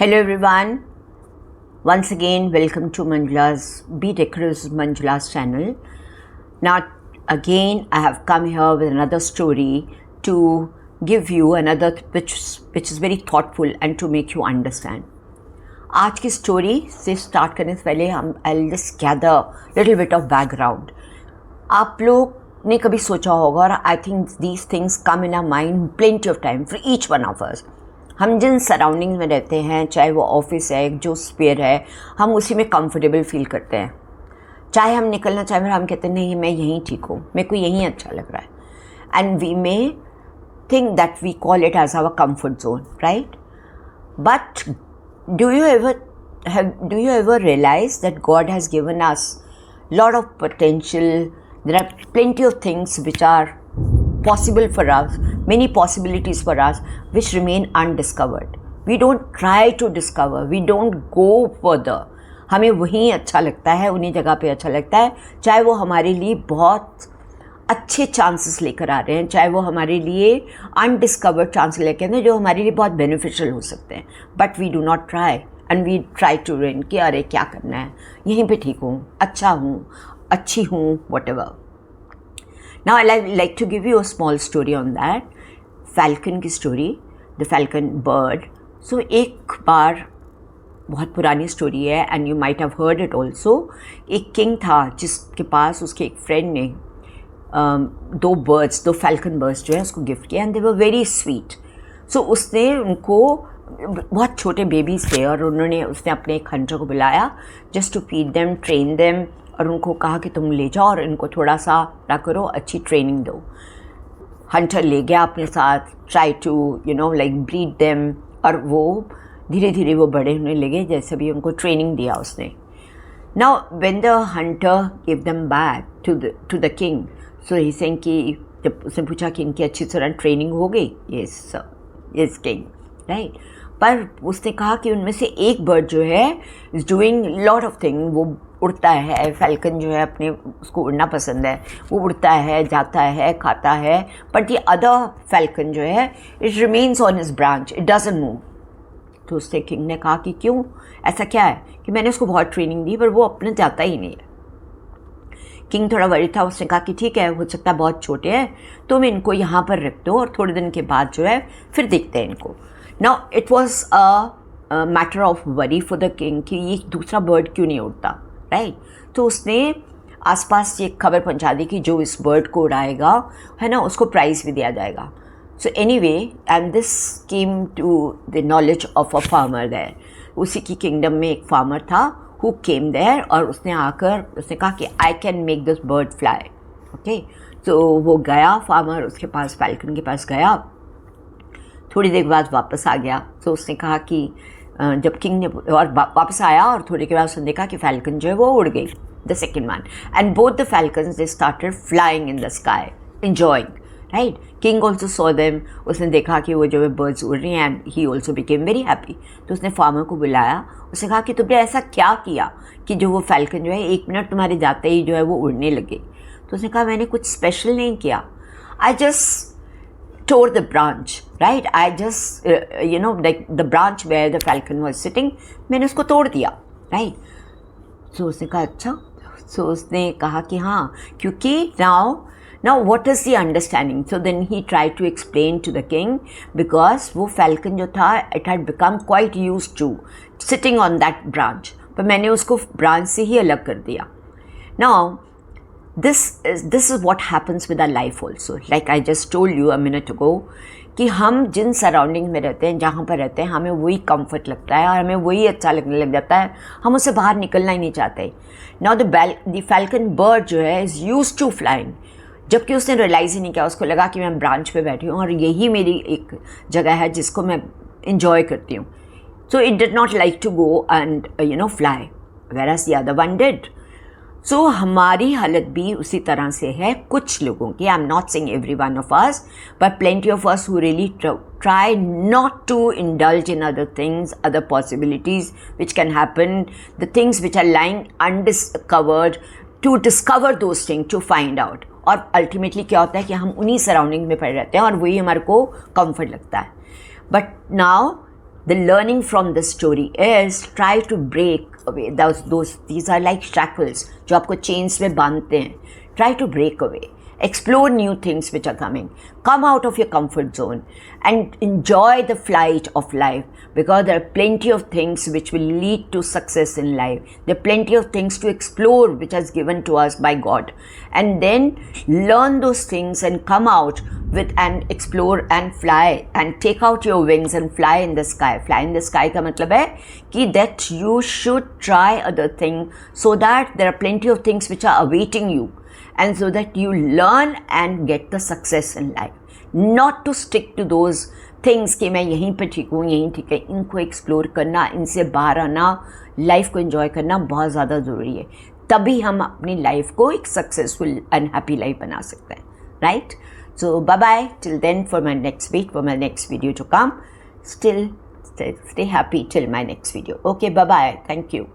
Hello everyone. Once again, welcome to Manjula's Be Decorous Manjula's channel. Now again, I have come here with another story to give you another which is very thoughtful and to make you understand. आज की story से start करने से पहले I'll just gather little bit of background. आप लोग ने कभी सोचा होगा और I think these things come in our mind plenty of time for each one of us. हम जिन सराउंडिंग्स में रहते हैं, चाहे वो ऑफिस है, जो स्पेयर है, हम उसी में कंफर्टेबल फील करते हैं. चाहे हम निकलना चाहे हम कहते हैं नहीं मैं यहीं ठीक हूँ, मेरे को यहीं अच्छा लग रहा है. And we may think that we call it as our comfort zone, right? But do you ever realise that God has given us lot of potential? There are plenty of things which are possible for us, many possibilities for us which remain undiscovered. We don't try to discover, we don't go further. हमें वहीं अच्छा लगता है, उन्हीं जगह पे अच्छा लगता है, चाहे वो हमारे लिए बहुत अच्छे चांसेस लेकर आ रहे हैं, चाहे वो हमारे लिए अनडिस्कवर्ड चांसेस लेकर आते हैं जो हमारे लिए बहुत बेनिफिशियल हो सकते हैं. But we do not try and we try to run कि अरे क्या करना है, यहीं पे ठीक हूँ, अच्छा हूँ, अच्छी हूँ, whatever. Now I'd like to give you a small story on that. Falcon की story, the falcon bird. So एक बार बहुत पुरानी स्टोरी है and you might have heard it also. एक किंग था जिसके पास उसके एक फ्रेंड ने दो falcon birds जो है उसको गिफ्ट किया and they were very sweet. So उसने उनको बहुत छोटे बेबीज़ थे और उसने अपने एक हंटर को बुलाया just to feed them, train them. और उनको कहा कि तुम ले जाओ और इनको थोड़ा सा क्या करो, अच्छी ट्रेनिंग दो. हंटर ले गया अपने साथ, try to like breed them, और वो धीरे धीरे वो बड़े होने लगे जैसे भी उनको ट्रेनिंग दिया उसने. Now when the hunter give them back to the king, so he saying कि जब उसने पूछा कि इनकी अच्छी तरह ट्रेनिंग हो गई, यस किंग, राइट. पर उसने कहा कि उनमें से एक बर्ड जो है is doing lot of thing. वो उड़ता है, फैल्कन जो है अपने उसको उड़ना पसंद है, वो उड़ता है, जाता है, खाता है. बट ये अदर फैल्कन जो है it remains on his branch, it doesn't move. तो उससे किंग ने कहा कि क्यों, ऐसा क्या है कि मैंने उसको बहुत ट्रेनिंग दी पर वो अपने जाता ही नहीं है. किंग थोड़ा वरी था. उसने कहा कि ठीक है, हो सकता है बहुत छोटे हैं, तुम इनको यहाँ पर रख दो और थोड़े दिन के बाद जो है फिर देखते हैं इनको. Now it was a matter of worry for the king कि ये दूसरा बर्ड क्यों नहीं उड़ता, राइट. तो उसने आसपास ये खबर पहुंचा दी कि जो इस बर्ड को उड़ाएगा है ना, उसको प्राइज़ भी दिया जाएगा. So anyway, and this came to the knowledge of a farmer there. उसी की किंगडम में एक फार्मर था हु केम देयर और उसने कहा कि I can make this bird fly. Okay, तो वो गया फार्मर, उसके पास फैल्कन के पास गया, थोड़ी देर बाद वापस आ गया. तो उसने कहा कि जब किंग ने और वापस आया और थोड़ी के बाद उसने देखा कि फैल्कन जो है वो उड़ गई, the second one, and both the falcons they started flying in the sky enjoying, right. King also saw them. उसने देखा कि वो जो है बर्ड्स उड़ रही हैं and he also became very happy. तो उसने फार्मर को बुलाया, उसने कहा कि तुमने ऐसा क्या किया कि जो वो फैल्कन जो है एक मिनट तुम्हारे जाते ही जो है वो उड़ने लगे. तो उसने कहा मैंने कुछ स्पेशल नहीं किया, I just tore the branch, right? I just like the branch where the falcon was sitting, मैंने उसको तोड़ दिया, right? So उसने कहा अच्छा. So उसने कहा कि हाँ, क्योंकि now what is the understanding? So then he tried to explain to the king because वो falcon जो था it had become quite used to sitting on that branch, पर मैंने उसको branch से ही अलग कर दिया. Now this is what happens with our life also. Like I just told you a minute ago कि हम जिन सराउंडिंग में रहते हैं, जहाँ पर रहते हैं, हमें वही कंफर्ट लगता है और हमें वही अच्छा लगने लग जाता है, हम उससे बाहर निकलना ही नहीं चाहते. नाउ द फैल्कन बर्ड जो है इज़ यूज्ड टू फ्लाइंग, जबकि उसने रियलाइज़ ही नहीं किया. उसको लगा कि मैं ब्रांच पे बैठी हूँ और यही मेरी एक जगह है जिसको मैं इंजॉय करती हूँ. So it did not like to go and fly, whereas the other one did. सो हमारी हालत भी उसी तरह से है कुछ लोगों की. I am not saying every one of us, but plenty of us who really try not to indulge in other things, other possibilities which can happen, the things which are lying undiscovered, to discover those thing, to find out. और ultimately क्या होता है कि हम उन्हीं surrounding में पड़े रहते हैं और वही हमारे को कम्फर्ट लगता है. But now the learning from this story is try to break away these are like shackles जो आपको chains में बांधते हैं. Try to break away. Explore new things which are coming. Come out of your comfort zone and enjoy the flight of life, because there are plenty of things which will lead to success in life. There are plenty of things to explore which is given to us by God. And then learn those things and come out with and explore and fly and take out your wings and fly in the sky. Fly in the sky का मतलब है कि that you should try other thing so that there are plenty of things which are awaiting you. And so that you learn and get the success in life. Not to stick to those things कि मैं यहीं पे ठीक हूँ, यहीं ठीक है. इनको एक्सप्लोर करना, इनसे बाहर आना, लाइफ को एंजॉय करना बहुत ज़्यादा ज़रूरी है. तभी हम अपनी लाइफ को एक सक्सेसफुल एंड हैप्पी लाइफ बना सकते हैं. Right? So bye bye till then for my next week, for my next video to come. Still stay happy till my next video. Okay, bye bye. Thank you.